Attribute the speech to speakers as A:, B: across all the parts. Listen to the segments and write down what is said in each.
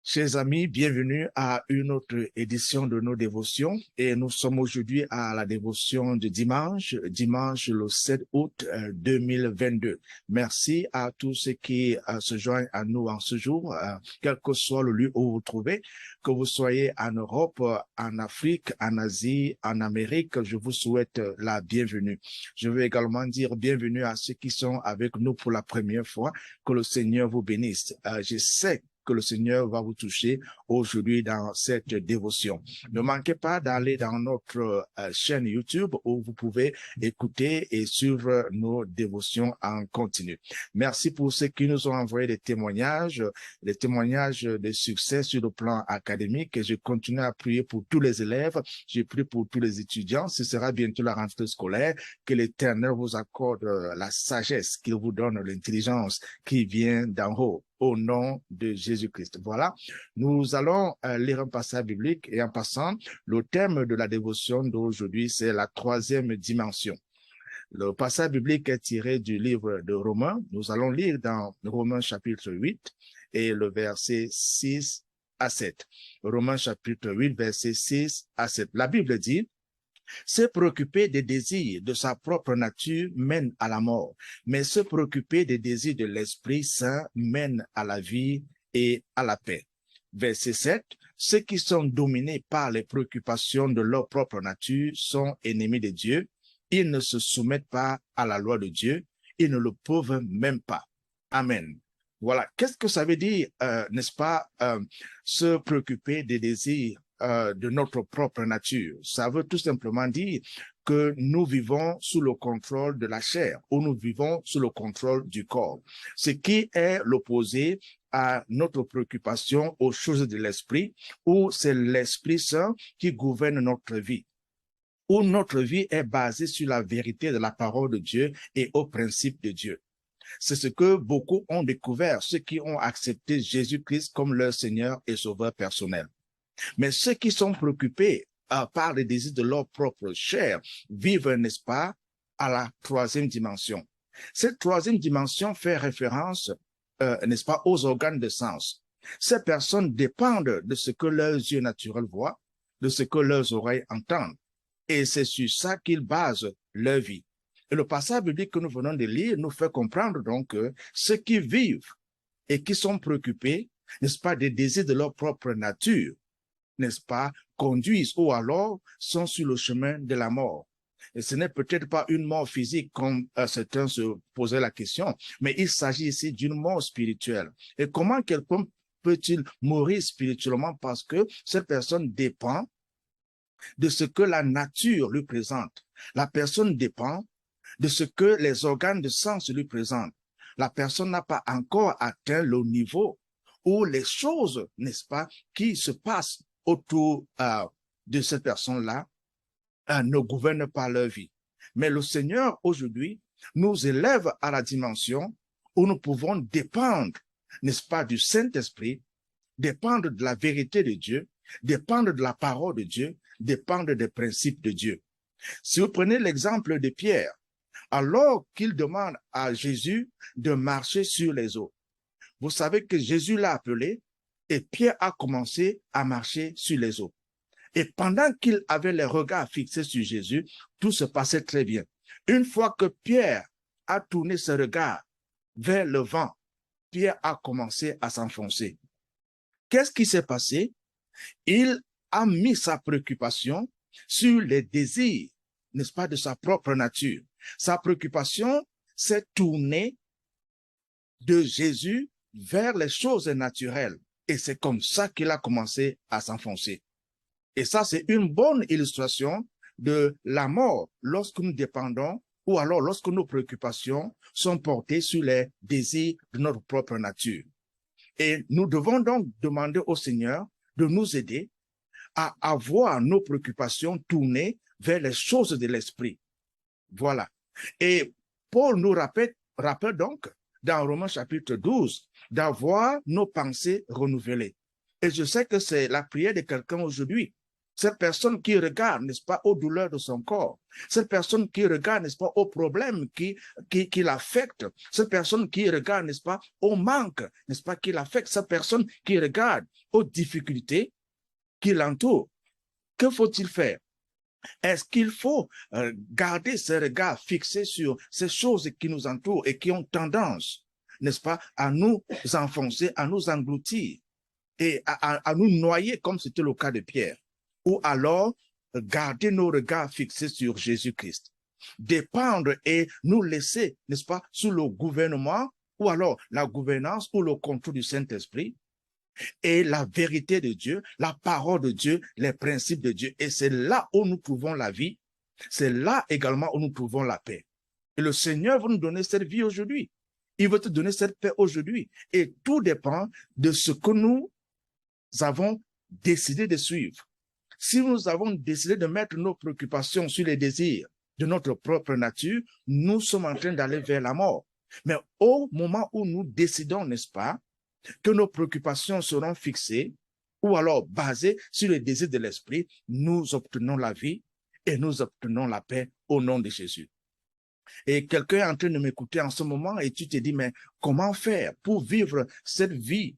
A: Chers amis, bienvenue à une autre édition de nos dévotions et nous sommes aujourd'hui à la dévotion de dimanche le 7 août 2022. Merci à tous ceux qui se joignent à nous en ce jour, quel que soit le lieu où vous vous trouvez, que vous soyez en Europe, en Afrique, en Asie, en Amérique, je vous souhaite la bienvenue. Je veux également dire bienvenue à ceux qui sont avec nous pour la première fois, que le Seigneur vous bénisse. Je sais que le Seigneur va vous toucher aujourd'hui dans cette dévotion. Ne manquez pas d'aller dans notre chaîne YouTube où vous pouvez écouter et suivre nos dévotions en continu. Merci pour ceux qui nous ont envoyé des témoignages de succès sur le plan académique. Et je continue à prier pour tous les élèves. Je prie pour tous les étudiants. Ce sera bientôt la rentrée scolaire. Que l'Éternel vous accorde la sagesse, qu'il vous donne l'intelligence qui vient d'en haut. Au nom de Jésus-Christ. Voilà, nous allons lire un passage biblique et en passant, le thème de la dévotion d'aujourd'hui, c'est la troisième dimension. Le passage biblique est tiré du livre de Romains. Nous allons lire dans Romains chapitre 8 et le verset 6 à 7. Romains chapitre 8, verset 6 à 7. La Bible dit: se préoccuper des désirs de sa propre nature mène à la mort, mais se préoccuper des désirs de l'Esprit Saint mène à la vie et à la paix. Verset 7, ceux qui sont dominés par les préoccupations de leur propre nature sont ennemis de Dieu. Ils ne se soumettent pas à la loi de Dieu. Ils ne le peuvent même pas. Amen. Voilà. Qu'est-ce que ça veut dire, n'est-ce pas, se préoccuper des désirs de notre propre nature? Ça veut tout simplement dire que nous vivons sous le contrôle de la chair ou nous vivons sous le contrôle du corps, ce qui est l'opposé à notre préoccupation aux choses de l'esprit, où c'est l'Esprit Saint qui gouverne notre vie, où notre vie est basée sur la vérité de la parole de Dieu et aux principes de Dieu. C'est ce que beaucoup ont découvert, ceux qui ont accepté Jésus-Christ comme leur Seigneur et Sauveur personnel. Mais ceux qui sont préoccupés par les désirs de leur propre chair vivent, n'est-ce pas, à la troisième dimension. Cette troisième dimension fait référence, n'est-ce pas, aux organes de sens. Ces personnes dépendent de ce que leurs yeux naturels voient, de ce que leurs oreilles entendent. Et c'est sur ça qu'ils basent leur vie. Et le passage biblique que nous venons de lire nous fait comprendre donc que ceux qui vivent et qui sont préoccupés, n'est-ce pas, des désirs de leur propre nature, n'est-ce pas, conduisent ou alors sont sur le chemin de la mort. Et ce n'est peut-être pas une mort physique comme certains se posaient la question, mais il s'agit ici d'une mort spirituelle. Et comment quelqu'un peut-il mourir spirituellement? Parce que cette personne dépend de ce que la nature lui présente. La personne dépend de ce que les organes de sens lui présentent. La personne n'a pas encore atteint le niveau où les choses, n'est-ce pas, qui se passent autour de cette personne-là ne gouvernent pas leur vie. Mais le Seigneur, aujourd'hui, nous élève à la dimension où nous pouvons dépendre, n'est-ce pas, du Saint-Esprit, dépendre de la vérité de Dieu, dépendre de la parole de Dieu, dépendre des principes de Dieu. Si vous prenez l'exemple de Pierre, alors qu'il demande à Jésus de marcher sur les eaux, vous savez que Jésus l'a appelé et Pierre a commencé à marcher sur les eaux. Et pendant qu'il avait les regards fixés sur Jésus, tout se passait très bien. Une fois que Pierre a tourné ses regards vers le vent, Pierre a commencé à s'enfoncer. Qu'est-ce qui s'est passé? Il a mis sa préoccupation sur les désirs, n'est-ce pas, de sa propre nature. Sa préoccupation s'est tournée de Jésus vers les choses naturelles. Et c'est comme ça qu'il a commencé à s'enfoncer. Et ça, c'est une bonne illustration de la mort lorsque nous dépendons ou alors lorsque nos préoccupations sont portées sur les désirs de notre propre nature. Et nous devons donc demander au Seigneur de nous aider à avoir nos préoccupations tournées vers les choses de l'esprit. Voilà. Et Paul nous rappelle donc, dans Romains chapitre 12, d'avoir nos pensées renouvelées. Et je sais que c'est la prière de quelqu'un aujourd'hui. Cette personne qui regarde, n'est-ce pas, aux douleurs de son corps. Cette personne qui regarde, n'est-ce pas, aux problèmes qui l'affectent. Cette personne qui regarde, n'est-ce pas, au manque, n'est-ce pas, qui l'affecte. Cette personne qui regarde aux difficultés qui l'entourent. Que faut-il faire? Est-ce qu'il faut garder ce regard fixé sur ces choses qui nous entourent et qui ont tendance, n'est-ce pas, à nous enfoncer, à nous engloutir et à nous noyer comme c'était le cas de Pierre? Ou alors garder nos regards fixés sur Jésus-Christ, dépendre et nous laisser, n'est-ce pas, sous le gouvernement ou alors la gouvernance ou le contrôle du Saint-Esprit et la vérité de Dieu, la parole de Dieu, les principes de Dieu. Et c'est là où nous trouvons la vie, c'est là également où nous trouvons la paix. Et le Seigneur va nous donner cette vie aujourd'hui. Il veut te donner cette paix aujourd'hui. Et tout dépend de ce que nous avons décidé de suivre. Si nous avons décidé de mettre nos préoccupations sur les désirs de notre propre nature, nous sommes en train d'aller vers la mort. Mais au moment où nous décidons, n'est-ce pas, que nos préoccupations seront fixées ou alors basées sur les désirs de l'esprit, nous obtenons la vie et nous obtenons la paix au nom de Jésus. Et quelqu'un est en train de m'écouter en ce moment et tu te dis, mais comment faire pour vivre cette vie?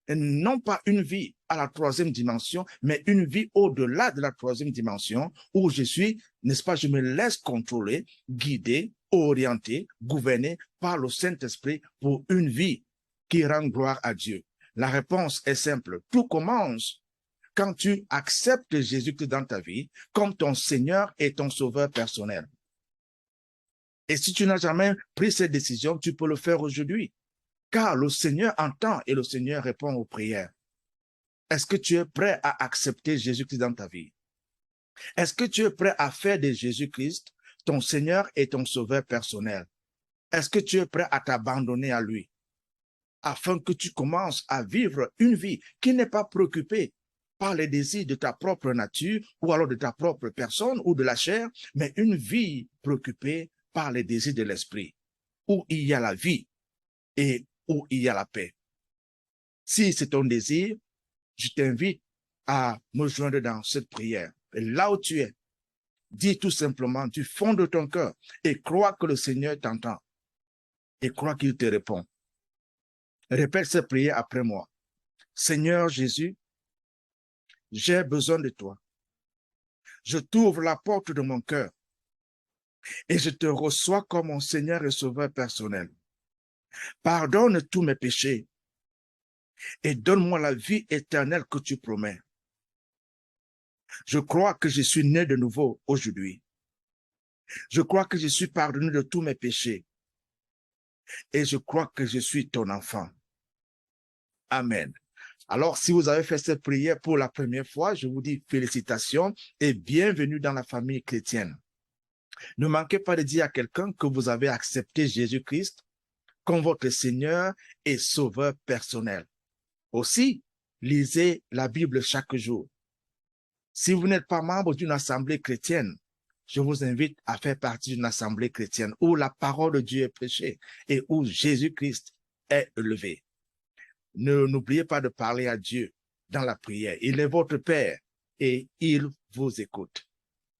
A: Non pas une vie à la troisième dimension, mais une vie au-delà de la troisième dimension où je suis, n'est-ce pas, je me laisse contrôler, guider, orienter, gouverner par le Saint-Esprit pour une vie qui rend gloire à Dieu. La réponse est simple. Tout commence quand tu acceptes Jésus-Christ dans ta vie comme ton Seigneur et ton Sauveur personnel. Et si tu n'as jamais pris cette décision, tu peux le faire aujourd'hui. Car le Seigneur entend et le Seigneur répond aux prières. Est-ce que tu es prêt à accepter Jésus-Christ dans ta vie? Est-ce que tu es prêt à faire de Jésus-Christ ton Seigneur et ton Sauveur personnel? Est-ce que tu es prêt à t'abandonner à lui afin que tu commences à vivre une vie qui n'est pas préoccupée par les désirs de ta propre nature ou alors de ta propre personne ou de la chair, mais une vie préoccupée par les désirs de l'esprit, où il y a la vie et où il y a la paix. Si c'est ton désir, je t'invite à me joindre dans cette prière. Et là où tu es, dis tout simplement du fond de ton cœur et crois que le Seigneur t'entend et crois qu'il te répond. Répète cette prière après moi. Seigneur Jésus, j'ai besoin de toi. Je t'ouvre la porte de mon cœur et je te reçois comme mon Seigneur et Sauveur personnel. Pardonne tous mes péchés et donne-moi la vie éternelle que tu promets. Je crois que je suis né de nouveau aujourd'hui. Je crois que je suis pardonné de tous mes péchés et je crois que je suis ton enfant. Amen. Alors, si vous avez fait cette prière pour la première fois, je vous dis félicitations et bienvenue dans la famille chrétienne. Ne manquez pas de dire à quelqu'un que vous avez accepté Jésus-Christ comme votre Seigneur et Sauveur personnel. Aussi, lisez la Bible chaque jour. Si vous n'êtes pas membre d'une assemblée chrétienne, je vous invite à faire partie d'une assemblée chrétienne où la parole de Dieu est prêchée et où Jésus-Christ est élevé. N'oubliez pas de parler à Dieu dans la prière. Il est votre Père et il vous écoute.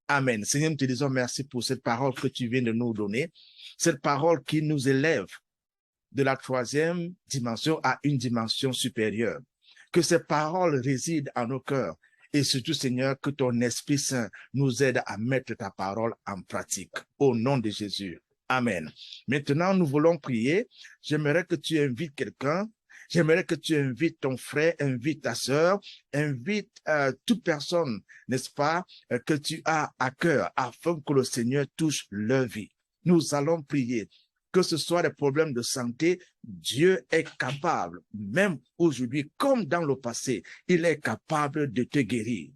A: Amen. Seigneur, nous te disons merci pour cette parole que tu viens de nous donner, cette parole qui nous élève de la troisième dimension à une dimension supérieure. Que ces paroles résident en nos cœurs et surtout, Seigneur, que ton Esprit Saint nous aide à mettre ta parole en pratique. Au nom de Jésus. Amen. Maintenant, nous voulons prier. J'aimerais que tu invites quelqu'un. J'aimerais que tu invites ton frère, invite ta sœur, invite toute personne, n'est-ce pas, que tu as à cœur afin que le Seigneur touche leur vie. Nous allons prier. Que ce soit des problèmes de santé, Dieu est capable, même aujourd'hui, comme dans le passé, il est capable de te guérir.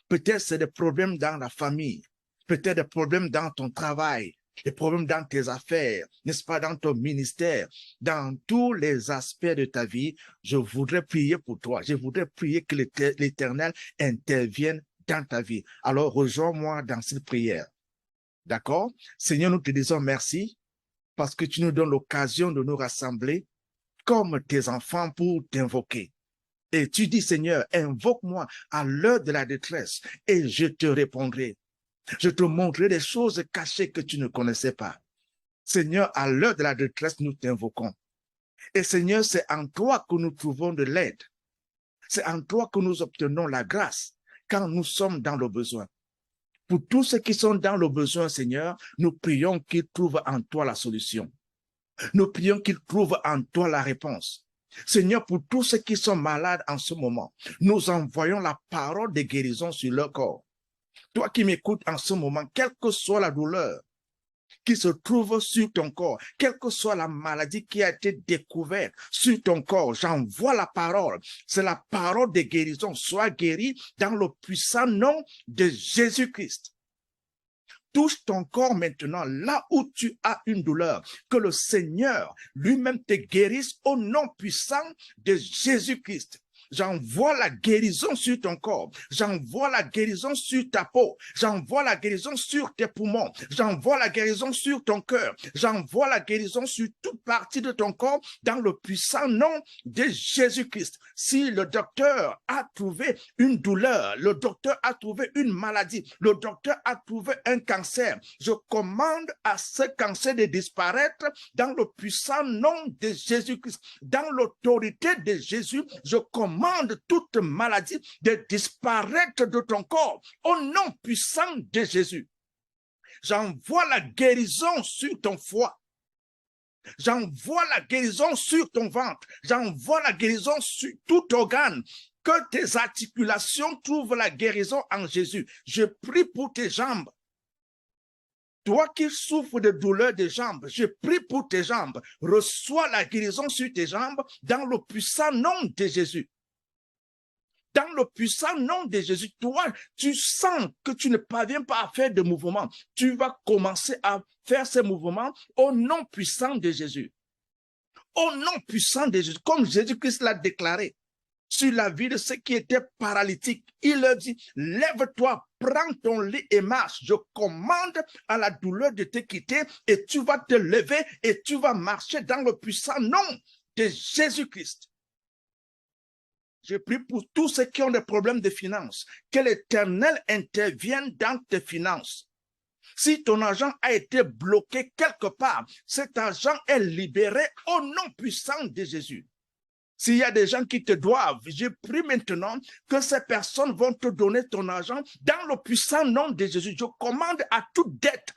A: Peut-être c'est des problèmes dans la famille, peut-être des problèmes dans ton travail, des problèmes dans tes affaires, n'est-ce pas, dans ton ministère, dans tous les aspects de ta vie. Je voudrais prier pour toi. Je voudrais prier que l'Éternel intervienne dans ta vie. Alors, rejoins-moi dans cette prière. D'accord? Seigneur, nous te disons merci parce que tu nous donnes l'occasion de nous rassembler comme tes enfants pour t'invoquer. Et tu dis, Seigneur, invoque-moi à l'heure de la détresse et je te répondrai. Je te montrerai des choses cachées que tu ne connaissais pas. Seigneur, à l'heure de la détresse, nous t'invoquons. Et Seigneur, c'est en toi que nous trouvons de l'aide. C'est en toi que nous obtenons la grâce quand nous sommes dans le besoin. Pour tous ceux qui sont dans le besoin, Seigneur, nous prions qu'ils trouvent en toi la solution. Nous prions qu'ils trouvent en toi la réponse. Seigneur, pour tous ceux qui sont malades en ce moment, nous envoyons la parole de guérison sur leur corps. Toi qui m'écoutes en ce moment, quelle que soit la douleur qui se trouve sur ton corps, quelle que soit la maladie qui a été découverte sur ton corps, j'envoie la parole. C'est la parole de guérison. Sois guéri dans le puissant nom de Jésus-Christ. Touche ton corps maintenant, là où tu as une douleur. Que le Seigneur lui-même te guérisse au nom puissant de Jésus-Christ. J'envoie la guérison sur ton corps. J'envoie la guérison sur ta peau. J'envoie la guérison sur tes poumons. J'envoie la guérison sur ton cœur. J'envoie la guérison sur toute partie de ton corps dans le puissant nom de Jésus-Christ. Si le docteur a trouvé une douleur, le docteur a trouvé une maladie, le docteur a trouvé un cancer, je commande à ce cancer de disparaître dans le puissant nom de Jésus-Christ. Dans l'autorité de Jésus, je commande toute maladie de disparaître de ton corps au nom puissant de Jésus. J'envoie la guérison sur ton foie. J'envoie la guérison sur ton ventre. J'envoie la guérison sur tout organe. Que tes articulations trouvent la guérison en Jésus. Je prie pour tes jambes. Toi qui souffres de douleurs des jambes, je prie pour tes jambes. Reçois la guérison sur tes jambes dans le puissant nom de Jésus. Dans le puissant nom de Jésus, toi, tu sens que tu ne parviens pas à faire de mouvements. Tu vas commencer à faire ces mouvements au nom puissant de Jésus. Au nom puissant de Jésus, comme Jésus-Christ l'a déclaré sur la vie de ceux qui étaient paralytiques. Il leur dit, lève-toi, prends ton lit et marche. Je commande à la douleur de te quitter et tu vas te lever et tu vas marcher dans le puissant nom de Jésus-Christ. Je prie pour tous ceux qui ont des problèmes de finances, que l'Éternel intervienne dans tes finances. Si ton argent a été bloqué quelque part, cet argent est libéré au nom puissant de Jésus. S'il y a des gens qui te doivent, je prie maintenant que ces personnes vont te donner ton argent dans le puissant nom de Jésus. Je commande à toute dette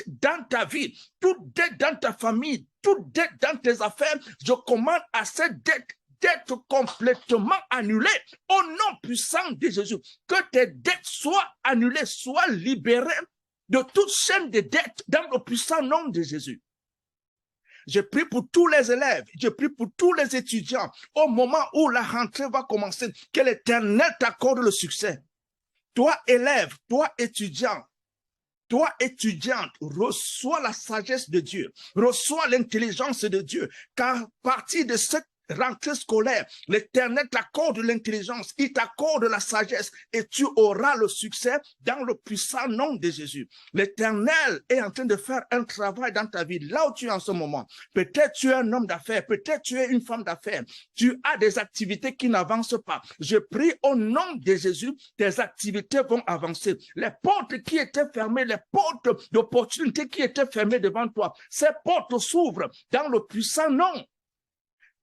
A: dans ta vie, toute dette dans ta famille, toute dette dans tes affaires, je commande à cette dette d'être complètement annulée au nom puissant de Jésus. Que tes dettes soient annulées, soient libérées de toute chaîne de dettes dans le puissant nom de Jésus. Je prie pour tous les élèves, je prie pour tous les étudiants au moment où la rentrée va commencer, que l'Éternel t'accorde le succès. Toi élève, toi étudiant, toi étudiante, reçois la sagesse de Dieu, reçois l'intelligence de Dieu, car à partir de cette rentrée scolaire, l'Éternel t'accorde l'intelligence, il t'accorde la sagesse et tu auras le succès dans le puissant nom de Jésus. L'Éternel est en train de faire un travail dans ta vie, là où tu es en ce moment. Peut-être tu es un homme d'affaires, peut-être tu es une femme d'affaires. Tu as des activités qui n'avancent pas. Je prie au nom de Jésus, tes activités vont avancer. Les portes qui étaient fermées, les portes d'opportunités qui étaient fermées devant toi, ces portes s'ouvrent dans le puissant nom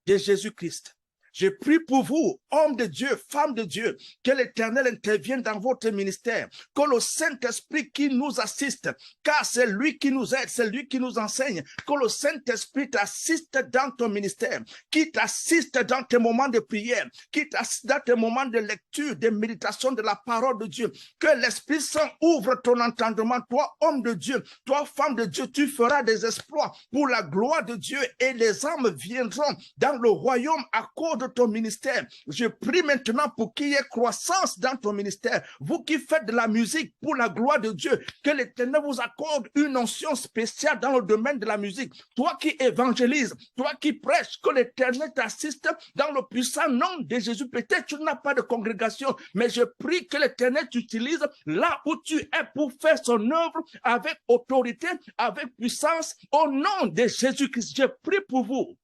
A: de Jésus-Christ. Je prie pour vous, hommes de Dieu, femmes de Dieu, que l'Éternel intervienne dans votre ministère, que le Saint-Esprit qui nous assiste, car c'est lui qui nous aide, c'est lui qui nous enseigne, que le Saint-Esprit t'assiste dans ton ministère, qui t'assiste dans tes moments de prière, qui t'assiste dans tes moments de lecture, de méditation de la parole de Dieu, que l'Esprit Saint ouvre ton entendement, toi, homme de Dieu, toi, femme de Dieu, tu feras des exploits pour la gloire de Dieu et les âmes viendront dans le royaume à cause de ton ministère. Je prie maintenant pour qu'il y ait croissance dans ton ministère. Vous qui faites de la musique pour la gloire de Dieu, que l'Éternel vous accorde une onction spéciale dans le domaine de la musique. Toi qui évangélises, toi qui prêches, que l'Éternel t'assiste dans le puissant nom de Jésus. Peut-être tu n'as pas de congrégation, mais je prie que l'Éternel t'utilise là où tu es pour faire son œuvre avec autorité, avec puissance, au nom de Jésus-Christ. Je prie pour vous.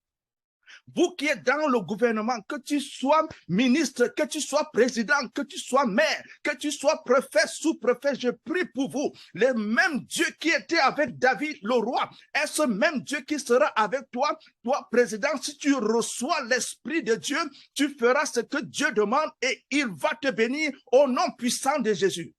A: Vous qui êtes dans le gouvernement, que tu sois ministre, que tu sois président, que tu sois maire, que tu sois préfet, sous-préfet, je prie pour vous. Le même Dieu qui était avec David, le roi, est ce même Dieu qui sera avec toi, toi, président. Si tu reçois l'Esprit de Dieu, tu feras ce que Dieu demande et il va te bénir au nom puissant de Jésus.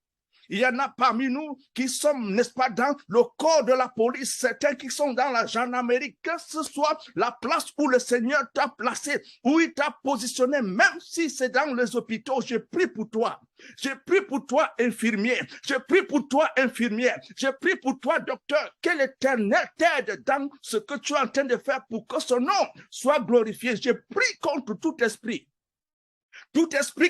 A: Il y en a parmi nous qui sommes, n'est-ce pas, dans le corps de la police, certains qui sont dans la gendarmerie, que ce soit la place où le Seigneur t'a placé, où il t'a positionné, même si c'est dans les hôpitaux, je prie pour toi. Je prie pour toi, infirmier. Je prie pour toi, infirmière. Je prie pour toi, docteur. Que l'Éternel t'aide dans ce que tu es en train de faire pour que son nom soit glorifié. Je prie contre tout esprit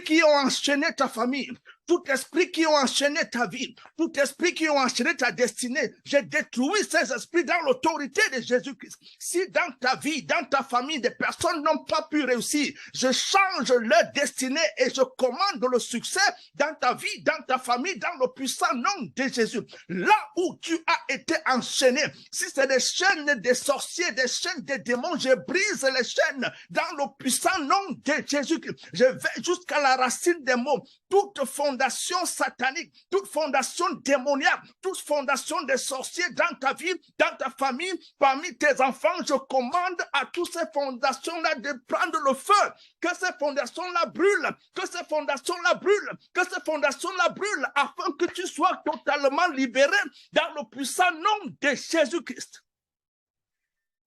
A: qui ont enchaîné ta famille, tout esprit qui ont enchaîné ta vie, tout esprit qui ont enchaîné ta destinée, j'ai détruit ces esprits dans l'autorité de Jésus-Christ. Si dans ta vie, dans ta famille, des personnes n'ont pas pu réussir, je change leur destinée et je commande le succès dans ta vie, dans ta famille, dans le puissant nom de Jésus. Là où tu as été enchaîné, si c'est des chaînes des sorciers, des chaînes des démons, je brise les chaînes dans le puissant nom de Jésus-Christ. Je vais jusqu'à la racine des mots. Toute fondation satanique, toute fondation démoniaque, toute fondation des sorciers dans ta vie, dans ta famille, parmi tes enfants, je commande à toutes ces fondations-là de prendre le feu, que ces fondations-là brûlent, que ces fondations-là brûlent, que ces fondations-là brûlent, afin que tu sois totalement libéré dans le puissant nom de Jésus-Christ.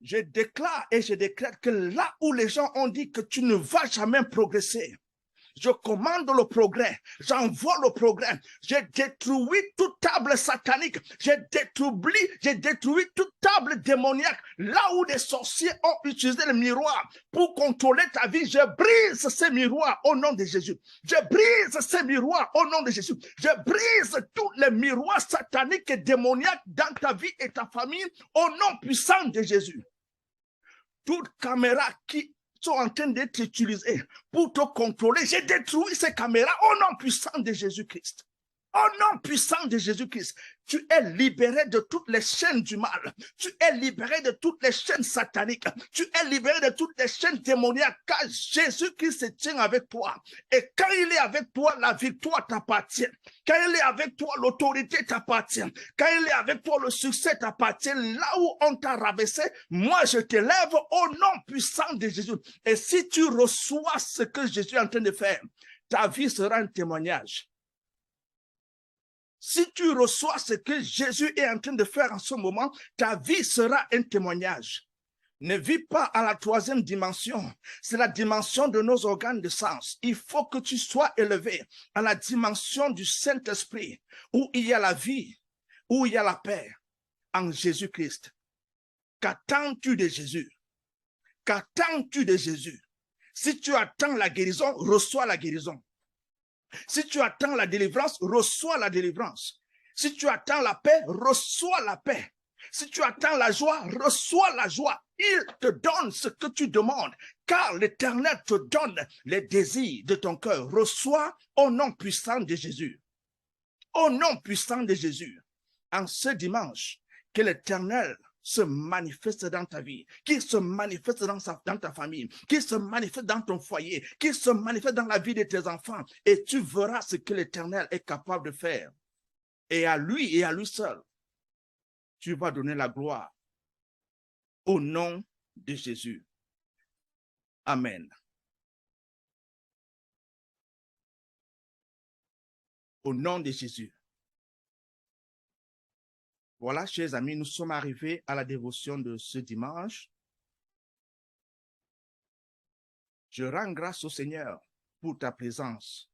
A: Je déclare et je décrète que là où les gens ont dit que tu ne vas jamais progresser, je commande le progrès, j'envoie le progrès, j'ai détruit toute table satanique, j'ai détruit toute table démoniaque, là où les sorciers ont utilisé le miroir pour contrôler ta vie, je brise ces miroirs au nom de Jésus, je brise ces miroirs au nom de Jésus, je brise tous les miroirs sataniques et démoniaques dans ta vie et ta famille au nom puissant de Jésus. Toute caméra qui sont en train d'être utilisées pour te contrôler, j'ai détruit ces caméras au nom puissant de Jésus-Christ. Au nom puissant de Jésus-Christ, tu es libéré de toutes les chaînes du mal. Tu es libéré de toutes les chaînes sataniques. Tu es libéré de toutes les chaînes démoniaques, car Jésus-Christ se tient avec toi. Et quand il est avec toi, la victoire t'appartient. Quand il est avec toi, l'autorité t'appartient. Quand il est avec toi, le succès t'appartient. Là où on t'a rabaissé, moi je t'élève au nom puissant de Jésus. Et si tu reçois ce que Jésus est en train de faire, ta vie sera un témoignage. Si tu reçois ce que Jésus est en train de faire en ce moment, ta vie sera un témoignage. Ne vis pas à la troisième dimension. C'est la dimension de nos organes de sens. Il faut que tu sois élevé à la dimension du Saint-Esprit, où il y a la vie, où il y a la paix en Jésus-Christ. Qu'attends-tu de Jésus? Qu'attends-tu de Jésus? Si tu attends la guérison, reçois la guérison. Si tu attends la délivrance, reçois la délivrance. Si tu attends la paix, reçois la paix. Si tu attends la joie, reçois la joie. Il te donne ce que tu demandes, car l'Éternel te donne les désirs de ton cœur. Reçois au nom puissant de Jésus. Au nom puissant de Jésus. En ce dimanche, que l'Éternel se manifeste dans ta vie, qu'il se manifeste dans ta famille, qu'il se manifeste dans ton foyer, qu'il se manifeste dans la vie de tes enfants, et tu verras ce que l'Éternel est capable de faire. Et à lui seul, tu vas donner la gloire. Au nom de Jésus. Amen. Au nom de Jésus. Voilà, chers amis, nous sommes arrivés à la dévotion de ce dimanche. Je rends grâce au Seigneur pour ta présence.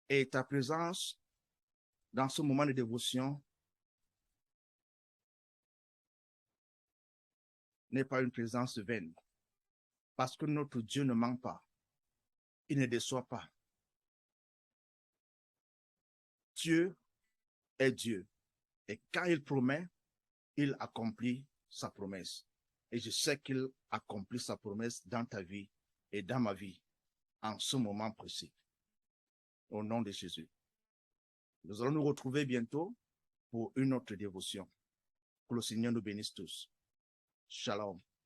A: Et ta présence dans ce moment de dévotion n'est pas une présence vaine. Parce que notre Dieu ne ment pas. Il ne déçoit pas. Dieu est Dieu. Et quand il promet, il accomplit sa promesse. Et je sais qu'il accomplit sa promesse dans ta vie et dans ma vie en ce moment précis. Au nom de Jésus. Nous allons nous retrouver bientôt pour une autre dévotion. Que le Seigneur nous bénisse tous. Shalom.